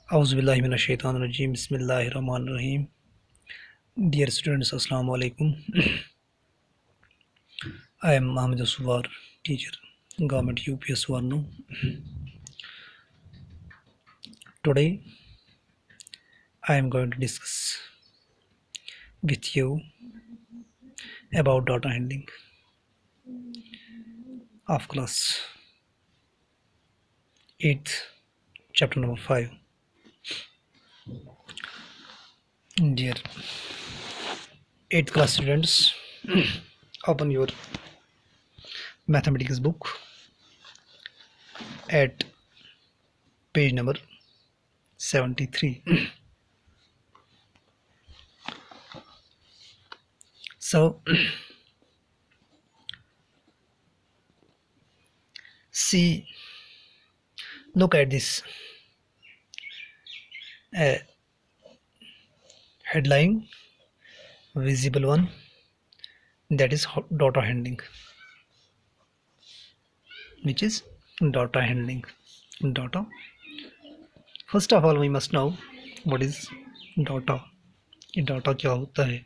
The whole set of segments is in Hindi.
औज़ुबिल्लाहि मिनश्शैतानिर्रजीम बिस्मिल्लाहिर्रहमानिर्रहीम। Dear students, Assalamu alaikum. I am Mohammed Aswar, teacher, Government UPS Warno. Today, I am going to discuss with you about data handling of class 8th, chapter number 5. Dear 8th class students, open your mathematics book at page number 73. So, see, look at this headline, visible one, that is data handling. Which is data handling. Data. First of all, we must know what is data. ये डाटा क्या होता है,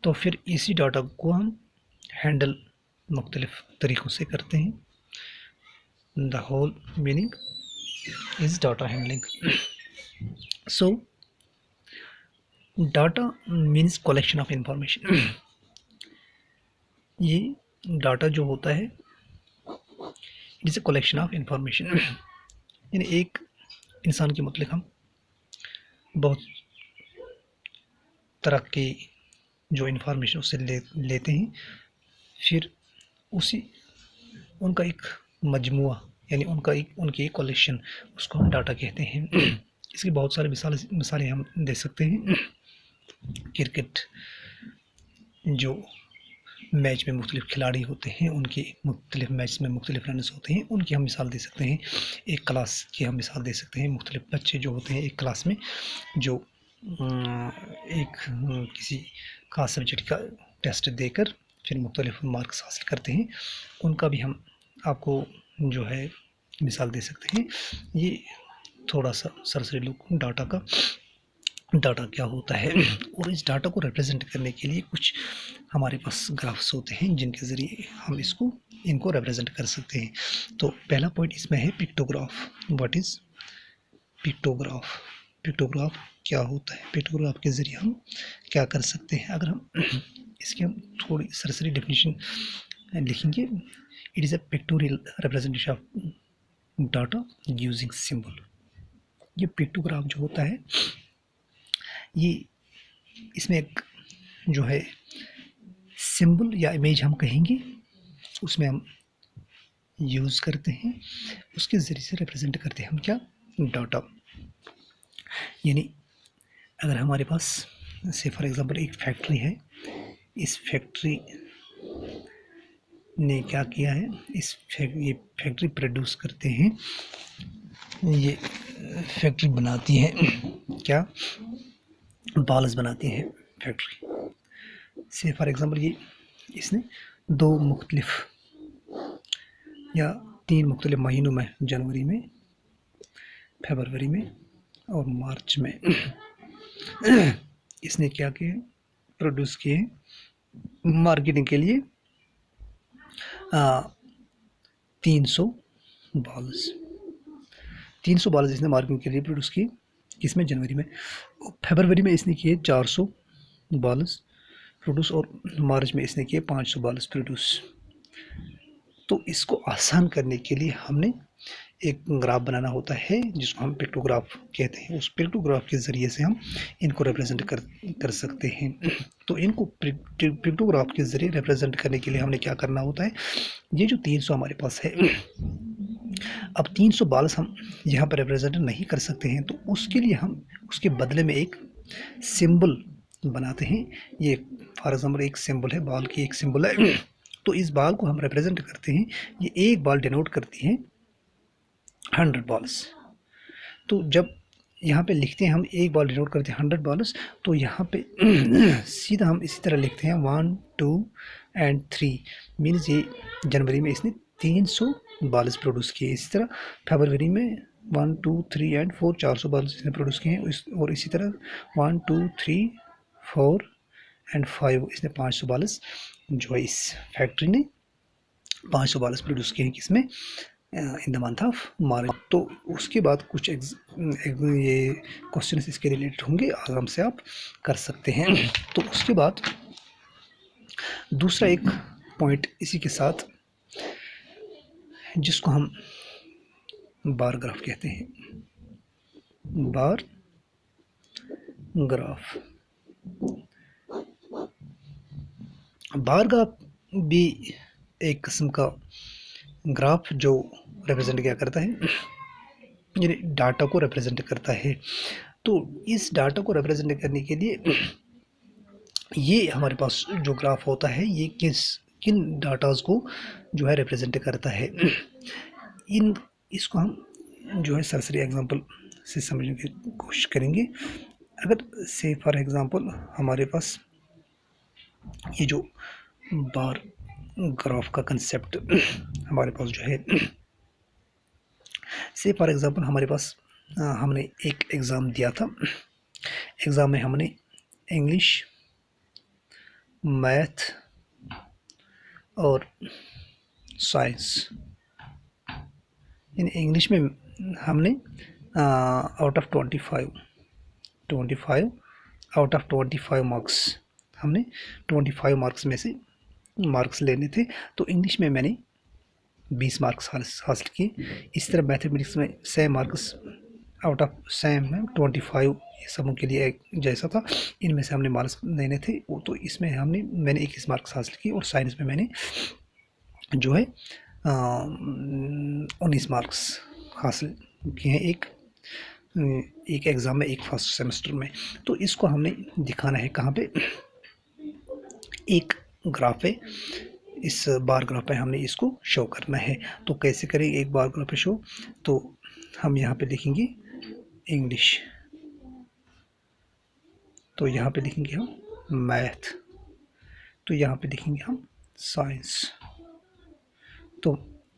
तो फिर इसी डाटा को हम हैंडल मुख्तलिफ तरीक़ों से करते हैं. The whole meaning is data handling. So data means collection of information. ये डाटा जो होता है it is a collection of information. यानी एक इंसान के मतलब हम बहुत तरह की जो इंफॉर्मेशन उससे लेते हैं, फिर उसी उनका एक मजमुआ यानी उनकी एक कलेक्शन, उसको हम डाटा कहते हैं. इसकी बहुत सारी मिसालें हम दे सकते हैं. क्रिकेट जो मैच में मुख्तलिफ खिलाड़ी होते हैं, उनके मुख्तलिफ मैच में मुख्तलिफ रन्स होते हैं, उनकी हम मिसाल दे सकते हैं. एक क्लास की हम मिसाल दे सकते हैं. मुख्तलिफ बच्चे जो होते हैं एक क्लास में, जो एक किसी खास सब्जेक्ट का टेस्ट देकर फिर मुख्तलिफ मार्क्स हासिल करते हैं, उनका भी हम आपको जो है मिसाल दे सकते हैं. ये थोड़ा सा सरसरी लुक डाटा क्या होता है. और इस डाटा को रिप्रेजेंट करने के लिए कुछ हमारे पास ग्राफ्स होते हैं जिनके ज़रिए हम इनको रिप्रेजेंट कर सकते हैं. तो पहला पॉइंट इसमें है pictograph. What is pictograph? Pictograph क्या होता है? पिक्टोग्राफ के ज़रिए हम क्या कर सकते हैं? अगर हम इसकी हम थोड़ी सरसरी डेफिनेशन लिखेंगे, it is a pictorial representation of data using symbol. ये पिक्टोग्राफ जो होता है, ये इसमें एक जो है सिंबल या इमेज हम कहेंगे, उसमें हम यूज़ करते हैं, उसके ज़रिए से रिप्रेजेंट करते हैं हम क्या? डाटा. यानी अगर हमारे पास से फॉर एग्ज़ाम्पल एक फैक्ट्री है, इस फैक्ट्री ने क्या किया है, ये फैक्ट्री प्रोड्यूस करते हैं, ये फैक्ट्री बनाती है क्या? बॉल्स बनाती है फैक्ट्री से. फॉर एग्ज़ाम्पल ये इसने 2 मुख्तलिफ या 3 मुख्तलिफ महीनों में, जनवरी में, फरवरी में और मार्च में इसने क्या किया? प्रोड्यूस किए मार्केटिंग के लिए 300 बॉल्स. 300 बॉल्स इसने मार्केटिंग के लिए प्रोड्यूस किए. किसमें? जनवरी में. फरवरी में इसने किए 400 बॉल्स प्रोड्यूस और मार्च में इसने किए 500 बॉल्स प्रोड्यूस. तो इसको आसान करने के लिए हमने एक ग्राफ बनाना होता है जिसको हम पिक्टोग्राफ कहते हैं. उस पिक्टोग्राफ के ज़रिए से हम इनको रिप्रेजेंट कर सकते हैं. तो इनको पिक्टोग्राफ के ज़रिए रिप्रेजेंट करने के लिए हमने क्या करना होता है? ये जो 300 हमारे पास है, अब 300 बॉल्स हम यहाँ पर रिप्रेजेंट नहीं कर सकते हैं, तो उसके लिए हम उसके बदले में एक सिंबल बनाते हैं. ये फॉर एग्जाम्पल एक सिंबल है, बॉल की एक सिंबल है. तो इस बॉल को हम रिप्रेजेंट करते हैं. ये एक बॉल डिनोट करती है 100 बॉल्स. तो जब यहाँ पे लिखते हैं हम एक बॉल डिनोट करते हैं 100 बॉल्स, तो यहाँ पे सीधा हम इसी तरह लिखते हैं 1 2 and 3. मीन्स ये जनवरी में इसने 300 बॉल्स प्रोड्यूस किए. इसी तरह फरवरी में 1 2 3 एंड 4, 400 बल्ब इसने प्रोड्यूस किए हैं। और इसी तरह 1 2 3 4 एंड 5 इसने 500 बल्ब जो है इस फैक्ट्री ने 500 बल्ब प्रोड्यूस किए हैं किसमें, in the month of March. तो उसके बाद कुछ ये क्वेश्चन इसके रिलेटेड होंगे, आराम से आप कर सकते हैं। तो उसके बाद दूसरा एक पॉइंट इसी के साथ, जिसको हम बार ग्राफ कहते हैं, बार ग्राफ। बार ग्राफ भी एक किस्म का ग्राफ जो रिप्रेजेंट क्या करता है, यानी डाटा को रिप्रेजेंट करता है। तो इस डाटा को रिप्रेजेंट करने के लिए ये हमारे पास जो ग्राफ होता है ये किन डाटाज को जो है रिप्रेजेंट करता है, इसको हम जो है सरसरी एग्जांपल से समझने की कोशिश करेंगे। अगर से फॉर एग्जांपल हमारे पास ये जो बार ग्राफ का कंसेप्ट हमारे पास जो है, से फॉर एग्जांपल हमारे पास हमने एक एग्ज़ाम दिया था। एग्ज़ाम में हमने इंग्लिश, मैथ और साइंस, इन इंग्लिश में हमने out of 25 out of 25 marks, हमने 25 मार्क्स में से मार्क्स लेने थे। तो इंग्लिश में मैंने 20 मार्क्स हासिल किए। इस तरह मैथमेटिक्स में same marks out of same 25 ये सबों के लिए एक जैसा था, इनमें से हमने मार्क्स लेने थे। तो इसमें मैंने 21 मार्क्स हासिल किए। और साइंस में मैंने जो है 19 मार्क्स हासिल किए हैं एक एग्ज़ाम में, एक फर्स्ट सेमेस्टर में। तो इसको हमने दिखाना है कहाँ पे, एक ग्राफ है, इस बार ग्राफ पे हमने इसको शो करना है। तो कैसे करेंगे एक बार ग्राफ पे शो, तो हम यहाँ पे लिखेंगे इंग्लिश, तो यहाँ पे लिखेंगे हम मैथ, तो यहाँ पे लिखेंगे हम साइंस। तो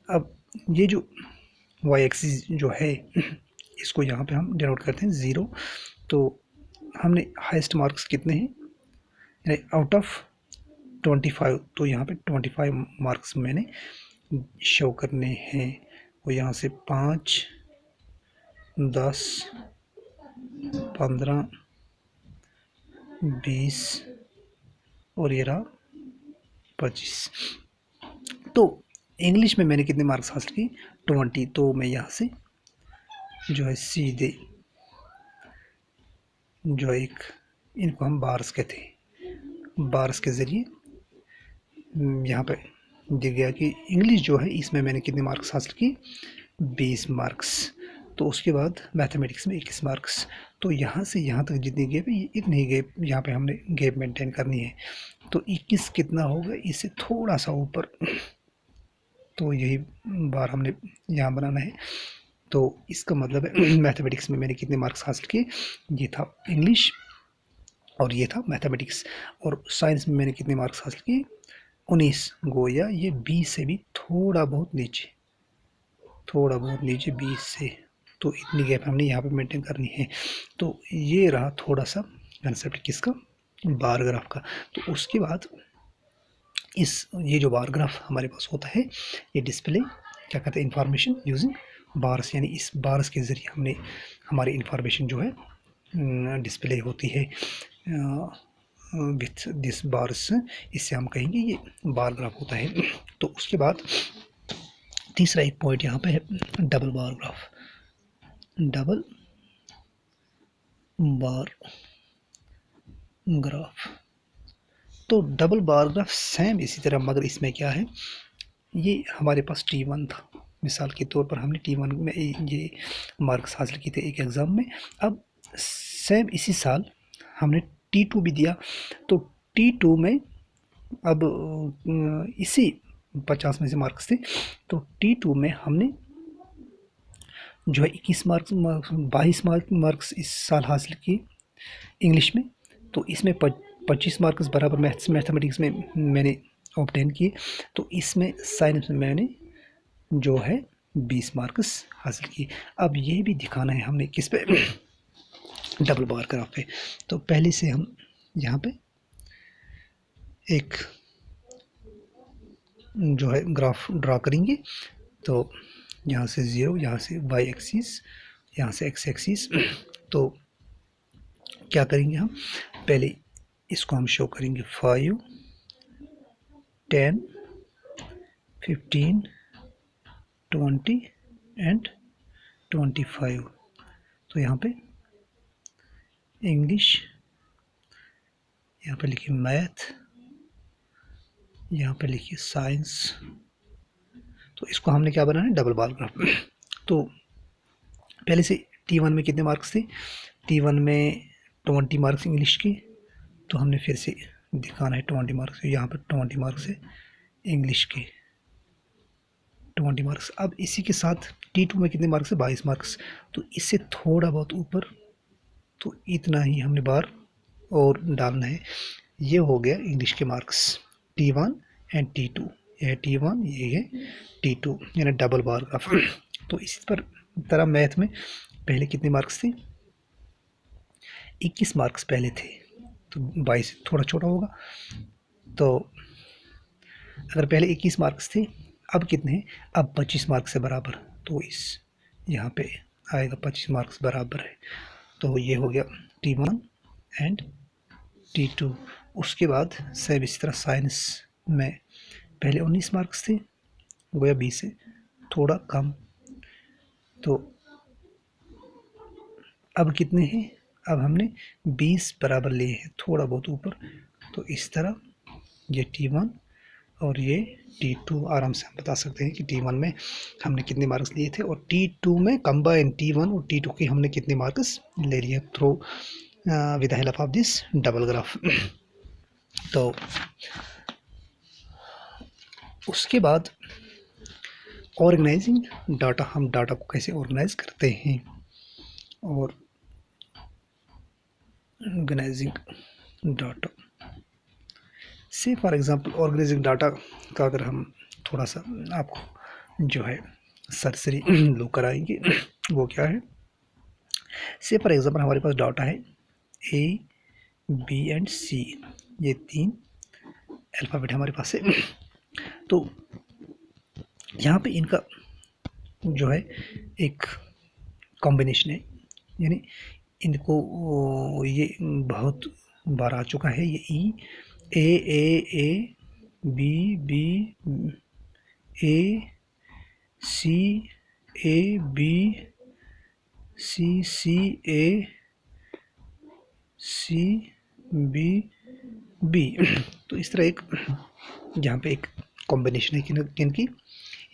अब ये जो वाई एक्सिस जो है इसको यहाँ पे हम डिनोट करते हैं 0। तो हमने हाईएस्ट मार्क्स कितने हैं आउट ऑफ 25, तो यहाँ पे 25 मार्क्स मैंने शो करने हैं। और यहाँ से 5 10 15 20 और ये रहा 25। तो इंग्लिश में मैंने कितने मार्क्स हासिल किए 20। तो मैं यहाँ से जो है सीधे जो एक इनको हम बार्स कहते हैं, बार्स के ज़रिए यहाँ पे दिख गया कि इंग्लिश जो है इसमें मैंने कितने मार्क्स हासिल किए 20 मार्क्स। तो उसके बाद मैथमेटिक्स में 21 मार्क्स। तो यहाँ से यहाँ तक जितनी गैप है इतनी गैप यहाँ पे हमने गैप मेंटेन करनी है। तो 21 कितना होगा, इससे थोड़ा सा ऊपर, तो यही बार हमने यहाँ बनाना है। तो इसका मतलब है मैथमेटिक्स में मैंने कितने मार्क्स हासिल किए, ये था इंग्लिश और ये था मैथमेटिक्स। और साइंस में मैंने कितने मार्क्स हासिल किए 19, गोया ये 20 से भी थोड़ा बहुत नीचे 20 से। तो इतनी गैप हमने यहाँ पे मेंटेन करनी है। तो ये रहा थोड़ा सा कंसेप्ट किसका, बार ग्राफ का। तो उसके बाद ये जो बार ग्राफ हमारे पास होता है ये डिस्प्ले क्या कहते हैं इंफॉर्मेशन यूजिंग बार्स, यानी इस बार्स के ज़रिए हमने हमारी इंफॉर्मेशन जो है डिस्प्ले होती है विथ दिस बार्स, इससे हम कहेंगे ये बार ग्राफ होता है। तो उसके बाद तीसरा एक पॉइंट यहाँ पे है double bar graph, double bar graph. तो डबल बार ग्राफ सेम इसी तरह, मगर इसमें क्या है, ये हमारे पास T1 था, मिसाल के तौर पर हमने T1 में ये मार्क्स हासिल किए थे एक एग्ज़ाम में। अब सेम इसी साल हमने T2 भी दिया। तो T2 में अब इसी 50 में से मार्क्स थे। तो T2 में हमने जो है 21 मार्क्स 22 मार्क्स इस साल हासिल किए इंग्लिश में। तो इसमें 25 मार्क्स बराबर मैथमेटिक्स में मैंने ऑब्टेन किए। तो इसमें साइंस में मैंने जो है 20 मार्क्स हासिल किए। अब ये भी दिखाना है हमने किस पे, डबल बार ग्राफ पे। तो पहले से हम यहाँ पे एक जो है ग्राफ ड्रा करेंगे। तो यहाँ से 0, यहाँ से वाई एक्सिस, यहाँ से एक्स एक्सिस। तो क्या करेंगे हम, पहले इसको हम शो करेंगे 5, 10, 15, 20 एंड 25। तो यहाँ पे इंग्लिश, यहाँ पे लिखिए मैथ, यहाँ पे लिखिए साइंस। तो इसको हमने क्या बनाना है, डबल बार ग्राफ। तो पहले से T1 में कितने मार्क्स थे, T1 में 20 मार्क्स इंग्लिश के। तो हमने फिर से दिखाना है 20 मार्क्स, यहाँ पर 20 मार्क्स है इंग्लिश के, 20 मार्क्स। अब इसी के साथ T2 में कितने मार्क्स है, 22 मार्क्स। तो इससे थोड़ा बहुत ऊपर, तो इतना ही हमने बार और डालना है। ये हो गया इंग्लिश के मार्क्स, T1 एंड T2। यह T1, ये है T2, यानी डबल बार ग्राफ। तो इसी पर तरह मैथ में पहले कितने मार्क्स थे, 21 मार्क्स पहले थे। तो 22 थोड़ा छोटा होगा। तो अगर पहले 21 मार्क्स थे, अब कितने हैं, अब 25 मार्क्स से बराबर। तो इस यहाँ पे आएगा 25 मार्क्स बराबर है। तो ये हो गया T1 एंड T2। उसके बाद सब इसी तरह साइंस में पहले 19 मार्क्स थे, गोया 20 से थोड़ा कम। तो अब कितने हैं, अब हमने 20 बराबर लिए हैं, थोड़ा बहुत ऊपर। तो इस तरह ये T1 और ये T2, आराम से हम बता सकते हैं कि T1 में हमने कितने मार्क्स लिए थे और T2 में कंबाइन T1 और T2 के हमने कितने मार्क्स ले लिए through with the help of this double graph. तो उसके बाद ऑर्गेनाइजिंग डाटा, हम डाटा को कैसे ऑर्गेनाइज करते हैं। और ऑर्गेनाइजिंग डाटा से फॉर एग्जांपल, ऑर्गेनाइजिंग डाटा का अगर हम थोड़ा सा आपको जो है सरसरी लुक कराएंगे, वो क्या है। से फॉर एग्जांपल हमारे पास डाटा है A, B एंड C, ये 3 अल्फ़ाबेट हमारे पास है। तो यहाँ पे इनका जो है एक कॉम्बिनेशन है, यानी इनको ये बहुत बार आ चुका है, ये E, A, B, B, A, C, A, B, C, C, A, C, B, B। तो इस तरह एक यहाँ पे एक कॉम्बिनेशन है किनकी,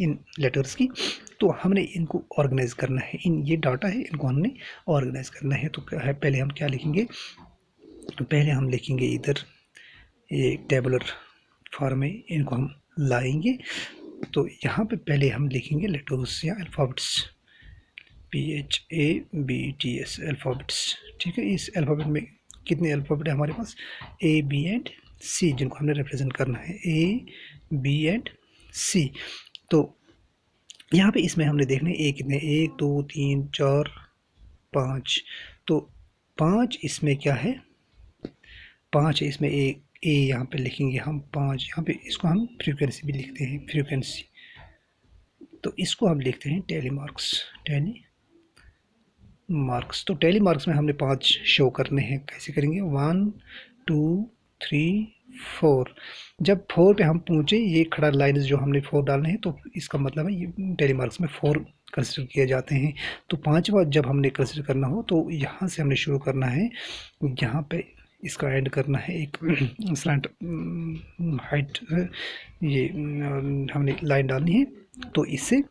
इन लेटर्स की। तो हमने इनको ऑर्गेनाइज करना है, इन ये डाटा है, इनको हमने ऑर्गेनाइज करना है। तो क्या है, पहले हम क्या लिखेंगे, पहले हम लिखेंगे इधर ये टेबुलर फॉर्म में इनको हम लाएंगे। तो यहाँ पे पहले हम लिखेंगे लेटर्स या अल्फ़ाबेट्स, PHABETS अल्फ़ाबेट्स, ठीक है। इस अल्फ़ाबेट में कितने अल्फ़ाबेट है हमारे पास, A, B एंड C, जिनको हमने रिप्रेजेंट करना है, A, B एंड C। तो यहाँ पे इसमें हमने देखना है A कितने, 1, 2, 3, 4, 5। तो 5 इसमें क्या है, 5 है इसमें, A यहाँ पे लिखेंगे हम 5। यहाँ पे इसको हम फ्रीक्वेंसी भी लिखते हैं, फ्रीक्वेंसी। तो इसको हम लिखते हैं टैली मार्क्स, टैली मार्क्स। तो टैली मार्क्स में हमने 5 शो करने हैं, कैसे करेंगे, 1, 2, 3, 4। जब 4 पे हम पहुँचे, ये खड़ा लाइन जो हमने 4 डालने हैं, तो इसका मतलब है ये टैली मार्क्स में 4 कंसिडर किए जाते हैं। तो 5वां जब हमने कंसिडर करना हो, तो यहाँ से हमने शुरू करना है, यहाँ पे इसका ऐड करना है एक स्लैंट हाइट, ये हमने लाइन डालनी है। तो इससे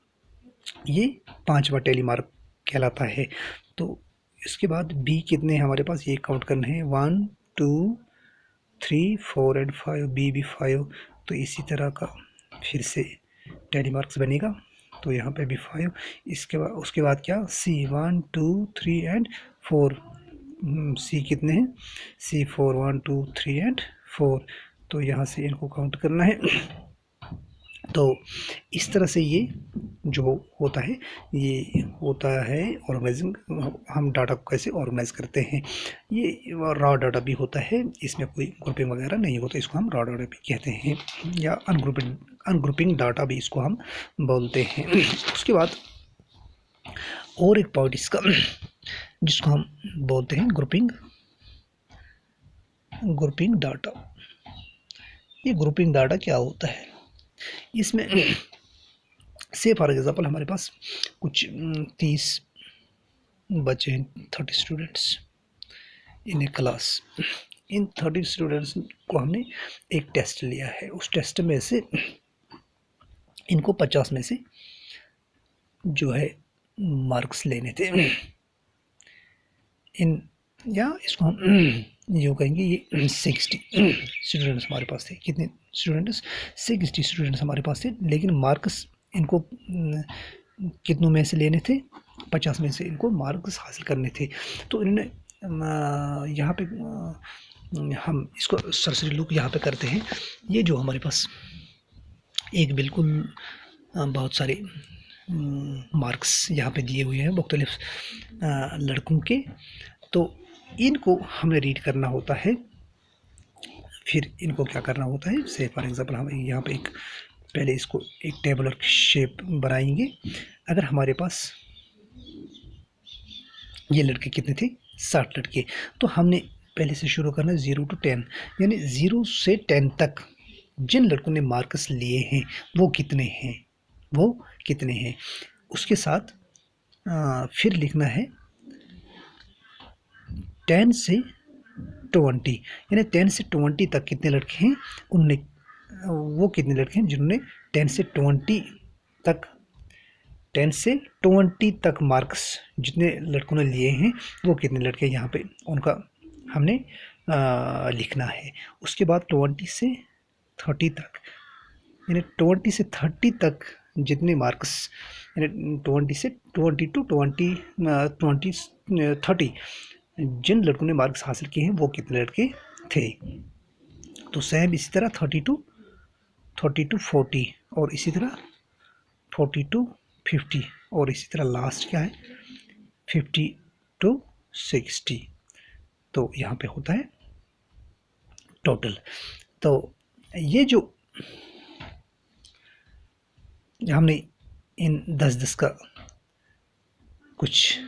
ये 5वां टैली मार्क कहलाता है। तो इसके बाद B कितने हमारे पास, ये काउंट करना है, 1, 2, 3, 4 एंड 5, B भी 5। तो इसी तरह का फिर से टैली मार्क्स बनेगा। तो यहाँ पे भी 5। इसके बाद उसके बाद क्या, C 1, 2, 3 एंड 4। C कितने हैं, C 4, 1, 2, 3 एंड 4। तो यहाँ से इनको काउंट करना है। तो इस तरह से ये जो होता है, ये होता है ऑर्गेनाइजिंग। हम डाटा को कैसे ऑर्गेनाइज करते हैं। ये रॉ डाटा भी होता है, इसमें कोई ग्रुपिंग वगैरह नहीं होता, इसको हम रॉ डाटा भी कहते हैं, या अनग्रुपिंग डाटा भी इसको हम बोलते हैं। उसके बाद और एक पॉइंट इसका जिसको हम बोलते हैं ग्रुपिंग डाटा। ये ग्रुपिंग डाटा क्या होता है, इसमें से फॉर एग्जांपल हमारे पास कुछ 30 बच्चे हैं, 30 students in A class. In 30 students को हमने एक टेस्ट लिया है, उस टेस्ट में से इनको 50 में से जो है मार्क्स लेने थे। इन या इसको हम यूँ कहेंगे, ये 60 स्टूडेंट्स हमारे पास थे। कितने स्टूडेंट्स? 60 स्टूडेंट्स हमारे पास थे, लेकिन मार्क्स इनको कितनों में से लेने थे? 50 में से इनको मार्क्स हासिल करने थे। तो इन्होंने यहाँ पे हम इसको सरसरी लुक यहाँ पे करते हैं। ये जो हमारे पास एक बिल्कुल बहुत सारे मार्क्स यहाँ पे दिए हुए हैं मुख्तलिफ लड़कों के, तो इनको हमें रीड करना होता है। फिर इनको क्या करना होता है, से फॉर एग्जांपल हम यहाँ पे एक पहले इसको एक टेबुलर शेप बनाएंगे। अगर हमारे पास ये लड़के कितने थे? 60 लड़के। तो हमने पहले से शुरू करना है 0 to 10, यानी 0 से 10 तक जिन लड़कों ने मार्क्स लिए हैं वो कितने हैं, उसके साथ फिर लिखना है 10 से 20, यानी 10 से 20 तक कितने लड़के हैं, उनने वो कितने लड़के हैं जिन्होंने 10 से 20 तक मार्क्स जितने लड़कों ने लिए हैं वो कितने लड़के यहाँ पे उनका हमने लिखना है। उसके बाद 20 से 30 तक, यानी 20 से 30 तक जितने मार्क्स, यानी 20 से 20 टू 30 जिन लड़कों ने मार्क्स हासिल किए हैं वो कितने लड़के थे। तो सेम इसी तरह 30 टू 40 और इसी तरह 40 टू 50 और इसी तरह लास्ट क्या है 50 टू 60। तो यहाँ पे होता है टोटल। तो ये जो हमने इन 10-10 का कुछ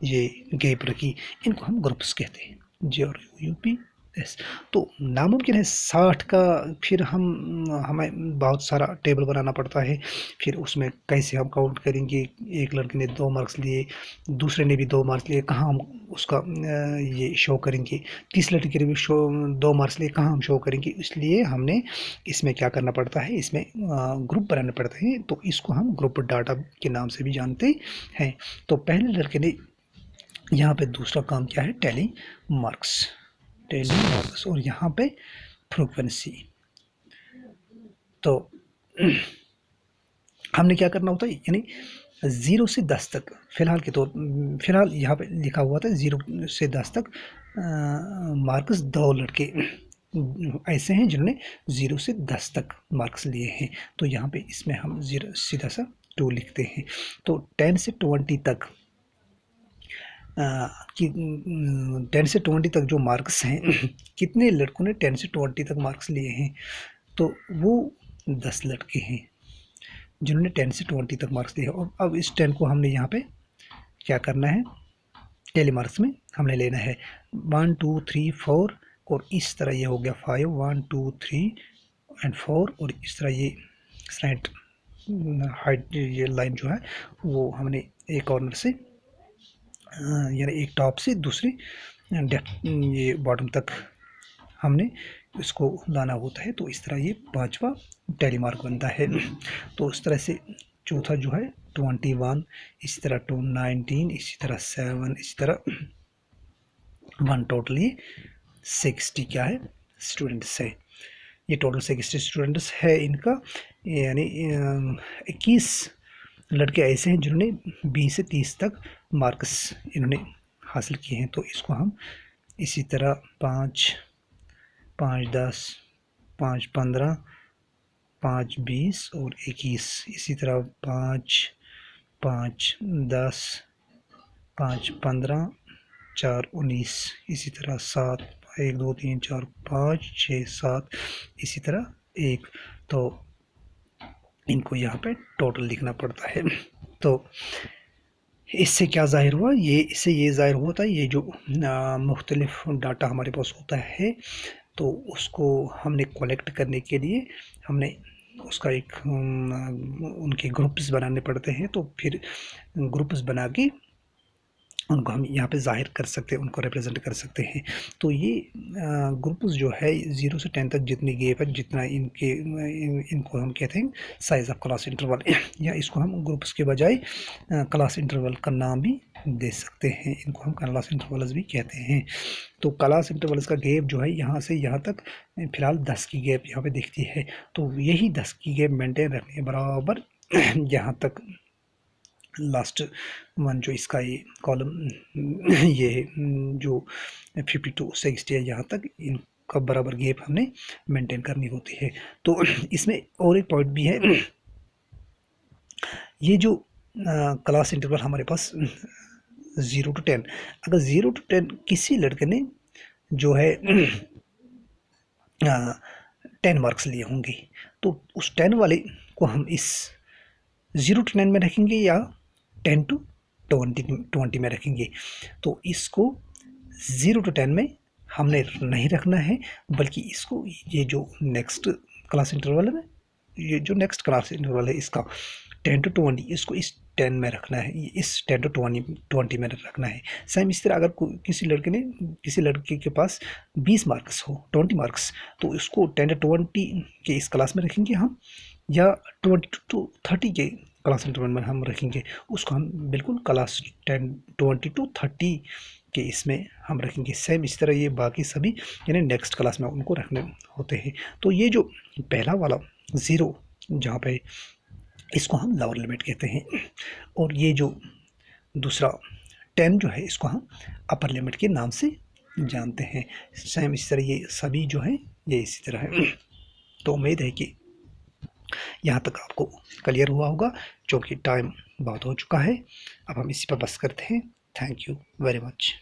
ये गैप रखी, इनको हम ग्रुप्स कहते हैं, GRUP S। तो नामुमकिन है 60 का, फिर हमें बहुत सारा टेबल बनाना पड़ता है। फिर उसमें कैसे हम काउंट करेंगे, एक लड़के ने 2 मार्क्स लिए, दूसरे ने भी 2 मार्क्स लिए, कहाँ हम उसका ये शो करेंगे, तीसरे लड़के ने भी 2 मार्क्स लिए, कहाँ हम शो करेंगे। इसलिए हमने इसमें क्या करना पड़ता है, इसमें ग्रुप बनाने पड़ते हैं। तो इसको हम ग्रुप डाटा के नाम से भी जानते हैं। तो पहले लड़के ने यहाँ पे दूसरा काम क्या है, टैली मार्क्स, और यहाँ पे फ्रीक्वेंसी। तो हमने क्या करना होता है, यानी 0 से 10 तक फिलहाल यहाँ पे लिखा हुआ था 0 से 10 तक मार्क्स 2 लड़के ऐसे हैं जिन्होंने 0 से 10 तक मार्क्स लिए हैं। तो यहाँ पे इसमें हम 0 सीधा सा 2 लिखते हैं। तो 10 से 20 तक कि 10 से 20 तक जो मार्क्स हैं कितने लड़कों ने 10 से 20 तक मार्क्स लिए हैं, तो वो 10 लड़के हैं जिन्होंने 10 से 20 तक मार्क्स लिए। और अब इस 10 को हमने यहाँ पे क्या करना है, टेली मार्क्स में हमने लेना है 1 2 3 4, और इस तरह ये हो गया 5 1 2 3 एंड 4, और इस तरह ये स्लाइड हाइट ये लाइन जो है वो हमने एक कॉर्नर से यानी एक टॉप से दूसरे ये बॉटम तक हमने इसको लाना होता है। तो इस तरह ये 5वां टैली मार्क बनता है। तो इस तरह से चौथा जो है 21, इसी तरह 19, इसी तरह 7, इसी तरह 1, टोटल ये 60 क्या है स्टूडेंट्स है। ये टोटल 60 स्टूडेंट्स है इनका, यानी 21 लड़के ऐसे हैं जिन्होंने 20 से 30 तक मार्क्स इन्होंने हासिल किए हैं। तो इसको हम इसी तरह 5 5 10 5 15 5 20 और 21, इसी तरह 5 5 10, 5 15, 4 19, इसी तरह 7 1 2 3 4 5 6 7, इसी तरह 1। तो इनको यहाँ पे टोटल लिखना पड़ता है। तो इससे क्या ज़ाहिर हुआ, इससे ये ज़ाहिर हुआ था, ये जो मुख्तलिफ डाटा हमारे पास होता है तो उसको हमने कलेक्ट करने के लिए हमने उसका एक उनके ग्रुप्स बनाने पड़ते हैं। तो फिर ग्रुप्स बना के उनको हम यहाँ पे ज़ाहिर कर सकते हैं, उनको रिप्रेजेंट कर सकते हैं। तो ये ग्रुप्स जो है 0 से 10 तक जितनी गैप है, जितना इनको हम कहते हैं साइज़ ऑफ क्लास इंटरवल, या इसको हम ग्रुप्स के बजाय क्लास इंटरवल का नाम भी दे सकते हैं। इनको हम क्लास इंटरवल्स भी कहते हैं। तो क्लास इंटरवल्स का गैप जो है यहाँ से यहाँ तक फ़िलहाल 10 की गैप यहाँ पे दिखती है। तो यही 10 की गैप मेंटेन रखने के बराबर यहाँ तक लास्ट वन जो इसका ये कॉलम ये जो 52 60 है, यहाँ तक इनका बराबर गैप हमने मेंटेन करनी होती है। तो इसमें और एक पॉइंट भी है, ये जो क्लास इंटरवल हमारे पास 0 to 10, अगर 0 to 10 किसी लड़के ने जो है 10 मार्क्स लिए होंगे तो उस 10 वाले को हम इस 0 to 10 में रखेंगे या 10 to 20 में रखेंगे। तो इसको 0 to 10 में हमने नहीं रखना है, बल्कि इसको ये जो नेक्स्ट क्लास इंटरवल है, ये जो नेक्स्ट क्लास इंटरवल है इसका 10 to 20, इसको इस 10 में रखना है, इस 10 to 20 में रखना है। सेम इस तरह अगर किसी लड़के के पास 20 मार्क्स हो, 20 मार्क्स, तो इसको 10 to 20 के इस क्लास में रखेंगे हम, या 20 to 30 के क्लास इंटरवल में हम रखेंगे। उसको हम बिल्कुल क्लास 20 to 30 के इसमें हम रखेंगे। सेम इस तरह ये बाकी सभी यानी नेक्स्ट क्लास में उनको रखने होते हैं। तो ये जो पहला वाला 0 जहाँ पे इसको हम लोअर लिमिट कहते हैं, और ये जो दूसरा 10 जो है इसको हम अपर लिमिट के नाम से जानते हैं। सेम इस तरह ये सभी जो है ये इसी तरह है। तो उम्मीद है कि यहाँ तक आपको क्लियर हुआ होगा, क्योंकि टाइम बहुत हो चुका है। अब हम इसी पर बस करते हैं। Thank you very much.